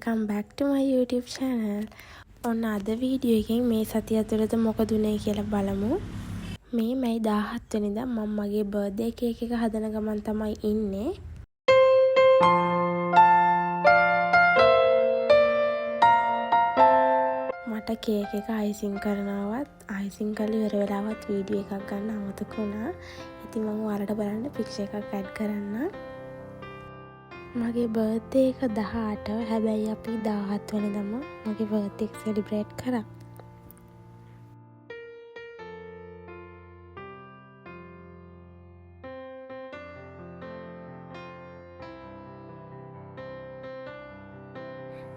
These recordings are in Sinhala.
welcome back to my YouTube channel. ඔන්න අද වීඩියෝ එකෙන් මේ සතිය ඇතුළත මොකද උනේ කියලා බලමු. මේ මයි 17 වෙනිදා මම මගේ බර්ත්ඩේ කේක් එක හදන ගමන් තමයි ඉන්නේ. මට කේක් එක අයිසිං කරනවත් අයිසිං කරලා ඉවර වෙලාවත් වීඩියෝ එකක් ගන්න අමතක වුණා. ඉතින් මම ඔයාලට බලන්න පික්චර් එකක් ඇඩ් කරන්න. මගේ බර්ත්ඩේ එක 18 හැබැයි අපි 17 වෙනිදාම මගේ බර්ත්ඩේ එක සෙලිබ්‍රේට් කරා.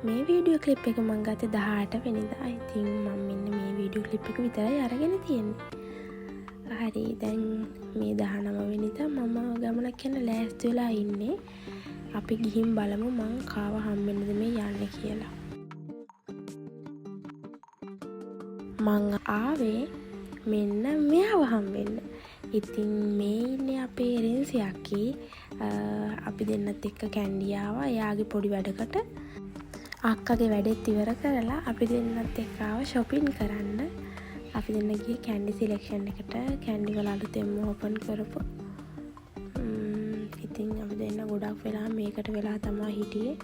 මේ වීඩියෝ ක්ලිප් එක මම ගත්තේ 18 වෙනිදා. ඉතින් මම මෙන්න මේ වීඩියෝ ක්ලිප් එක විතරයි අරගෙන තියෙන්නේ. හරි දැන් මේ 19 වෙනිදා මම ගමනක් යන ලෑස්ති වෙලා ඉන්නේ. අපි ගිහින් බලමු මං කාව හම්බෙන්නද මේ යන්නේ කියලා. මං ආවේ මෙන්න මෙයාව හම්බෙන්න. ඉතින් මේ ඉන්නේ අපේ රෙන්සි අක්කී. අපි දෙන්නත් එක්ක කැන්ඩි ආවා එයාගේ පොඩි වැඩකට. අක්කගේ වැඩෙත් ඉවර කරලා අපි දෙන්නත් එක්ක ආව shopping කරන්න. අපි දෙන්න ගියේ කැන්ඩි සිලෙක්ෂන් එකට. කැන්ඩි වල අලුතෙන්ම ඕපන් කරපු. ඉතින් අපි දෙන්න ගොඩක් වෙලා මේකට වෙලා තමයි හිටියේ.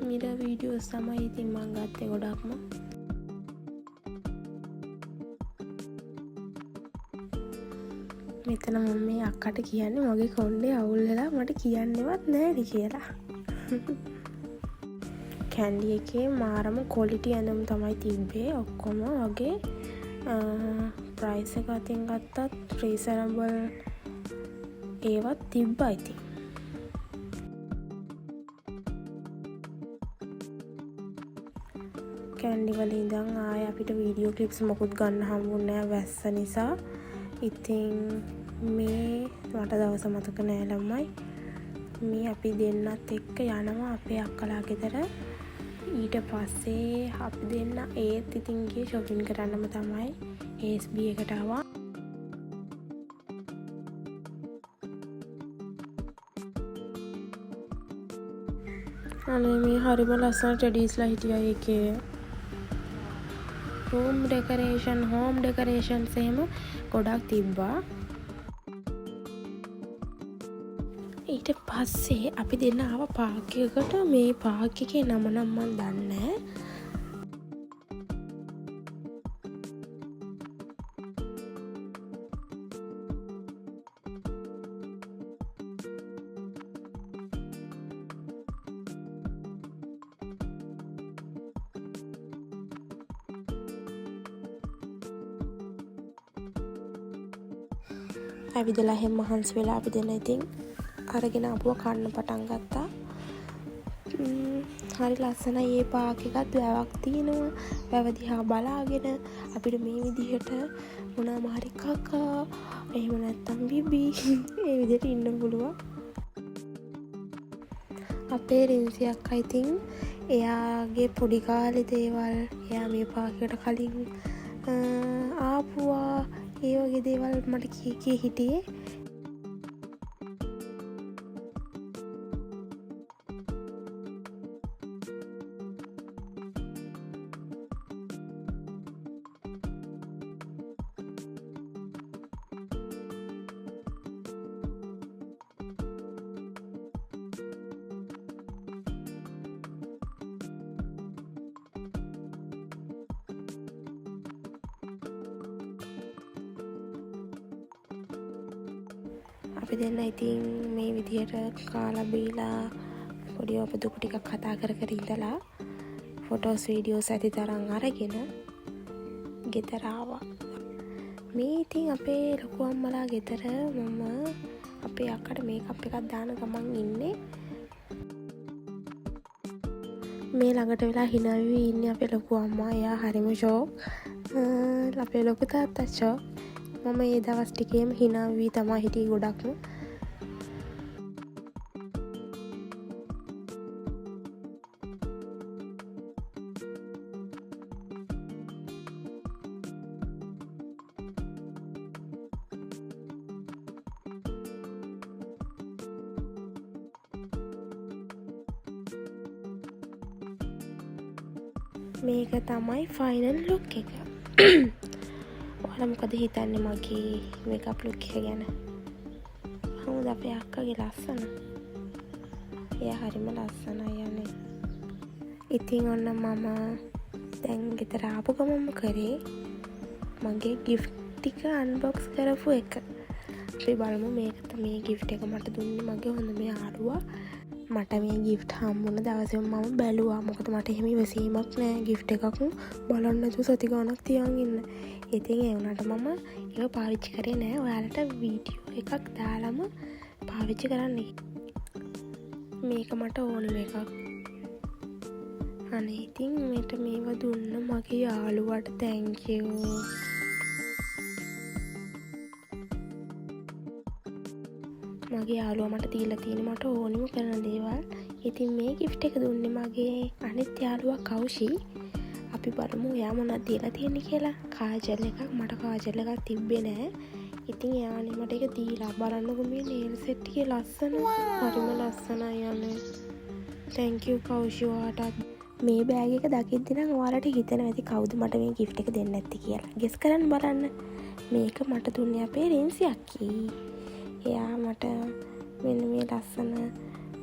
මිර වීඩියෝස් තමයි ඉතින් මම ගත්තේ ගොඩක්ම. මෙතන මම මේ අක්කට කියන්නේ මගේ කොණ්ඩේ අවුල් වෙලා මට කියන්නේවත් නැහැලි කියලා. කැන්ඩි එකේ මාරම ක්වොලිටි ඇඳුම් තමයි තිබ්බේ ඔක්කොම වගේ. ප්‍රයිස් එක අතින් ගත්තත් රීසනබල් ඒවත් තිබ්බා ඉතින්. කැන්ඩි වල ඉඳන් ආයේ අපිට වීඩියෝ ක්ලිප්ස් මොකුත් ගන්න හම්බුන්නේ නැහැ වැස්ස නිසා. ඉතින් මේ මට දවස මතක නෑ ළමයි. මේ අපි දෙන්නත් එක්ක යනවා අපේ අක්කලා ගෙදර. ඊට පස්සේ අපි දෙන්න ඒත් ඉතින් ගියේ shopping කරන්නම තමයි. ASB එකට ආවා. අනේ මේ හරිම ලස්සන ටෙඩීස්ලා හිටියා ඒකේ. room decoration, home decorations එහෙම ගොඩක් තිබ්බා. ඊට පස්සේ අපි දෙන්න ආව පාක් එකකට. මේ පාක් එකේ නම නම් මම දන්නේ නැහැ. ඇවිදලා හැම මහන්සි වෙලා අපි දෙන්න ඉතින් අරගෙන ආපුව කන්න පටන් ගත්තා. හරි ලස්සනයි මේ පාක් එකත්. වැවක් තියෙනවා. වැව දිහා බලාගෙන අපිට මේ විදිහට මොනවාම හරි කකා එහෙම නැත්තම් බිබි ඒ විදිහට ඉන්න පුළුවන්. අපේ රින්සි අක්කා ඉතින් එයාගේ පොඩි කාලේ දේවල් එයා මේ පාක් එකට කලින් ආපුවා ඒ වගේ දේවල් මට කී හිටියේ. අපි දෙන්න ඉතින් මේ විදිහට කාලා බීලා පොඩි ඔප දුක ටිකක් කතා කර කර ඉඳලා ෆොටෝස් වීඩියෝස් ඇති තරම් අරගෙන ගෙදර ආවා. මේ ඉතින් අපේ ලොකු අම්මලා ගෙදර මම අපේ අක්කට මේකප් එකක් දාන ගමන් ඉන්නේ. මේ ළඟට වෙලා hina වෙවි ඉන්නේ අපේ ලොකු අම්මා. එයා හරිම ෂෝක්. අපේ ලොකු තාත්තා ෂෝක්. මම ඒ දවස් ටිකේම hina වෙවි තමයි හිටියේ ගොඩක්ම. මේක තමයි ෆයිනල් ලුක් එක. ඔයාලා මොකද හිතන්නේ මගේ මේකප් ලුක් එක ගැන? හමුද අපේ අක්කගේ ලස්සන? එයා හරිම ලස්සනයි යන්නේ. ඉතින් ඔන්න මම දැන් ගෙදර ආපු ගමන්ම කරේ මගේ ගිෆ්ට් ටික අන්බොක්ස් කරපු එක. අපි බලමු මේක මේ ගිෆ්ට් එක මට දුන්නේ මගේ හොඳම යාළුවා. මට මේ ගිෆ්ට් හම්බුන දවසේම මම බැලුවා. මොකද මට එහෙම ඉවසීමක් නෑ ගිෆ්ට් එකක් බලන්න නැතුව සති ගාණක් තියන් ඉන්න. ඉතින් ඒ වුණාට මම ඒක පාවිච්චි කරේ නෑ. ඔයාලට වීඩියෝ එකක් දාලම පාවිච්චි කරන්න. මේක මට ඕනෙම එකක්. අනේ ඉතින් මට මේව දුන්න මගේ යාළුවාට thank you. මගේ යාළුවා මට දීලා තියෙන මට ඕනෙම කරන දේවල්. ඉතින් මේ gift එක දුන්නේ මගේ අනිත් යාළුවා කෞෂි. අපි බලමු එයා මොනවද දීලා තියෙන්නේ කියලා. කාජල් එකක්. මට කාජල් එකක් තිබ්බේ නෑ. ඉතින් එයානේ මට ඒක දීලා. බලන්නකෝ මේ nail set එකේ ලස්සන. හරිම ලස්සනයි යන්නේ. thank you කෞෂි ඔයාටත්. මේ බෑග් එක දකිද්දි නම් ඔයාලට හිතෙනවා ඇති කවුද මට මේ gift එක දෙන්නේ නැති කියලා. ගෙස් කරන්න බලන්න. මේක මට දුන්නේ අපේ රින්සි අක්කී. එයා මට මෙන්න මේ ලස්සන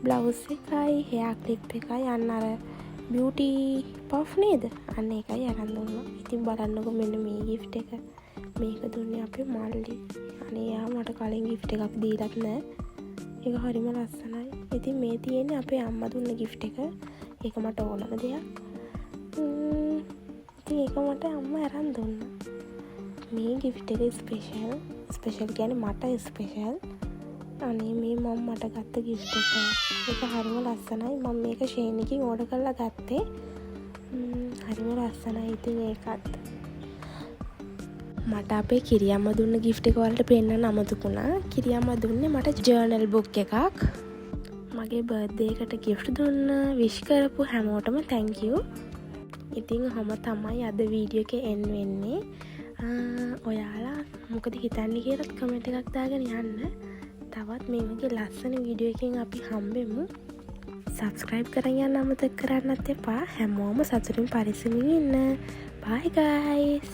බ්ලවුස් එකයි හෙයා ක්ලිප් එකයි අන්න අර බියුටි පෆ් නේද? අන්න ඒකයි අරන් දුන්නා. ඉතින් බලන්නකෝ මෙන්න මේ gift එක. මේක දුන්නේ අපේ මල්ලි. අනේ එයා මට කලින් gift එකක් දීලත් නෑ. ඒක හරිම ලස්සනයි. ඉතින් මේ තියෙන්නේ අපේ අම්මා දුන්න gift එක. ඒක මට ඕනම දෙයක්. ඉතින් ඒක මට අම්මා අරන් දුන්නා. මේ gift එක ස්පෙෂල් කියන්නේ මට ස්පෙෂල්. අනේ මේ මම මට ගත්ත gift එක. ඒක හරිම ලස්සනයි. මම මේක ෂේන් එකකින් ඕඩර් කරලා ගත්තේ. හරිම ලස්සනයි. ඉතින් ඒකත් මට අපේ කිරියම්ම දුන්න gift එක වලට පෙන්නන්න අමතකුණා. කිරියම්ම දුන්නේ මට ජර්නල් බුක් එකක්. මගේ බර්ත්ඩේ එකට gift දුන්න විශ් කරපු හැමෝටම thank you. ඉතින් ඔහම තමයි අද වීඩියෝ එකේ end වෙන්නේ. ඔයාලා මොකද හිතන්නේ කියලා කමෙන්ට් එකක් දාගෙන යන්න. තවත් මේ වගේ ලස්සන වීඩියෝ එකකින් අපි හම්බෙමු. subscribe කරන් යන්න අමතක කරන්නත් එපා. හැමෝම සතුටින් පරිස්සමින් ඉන්න. bye guys.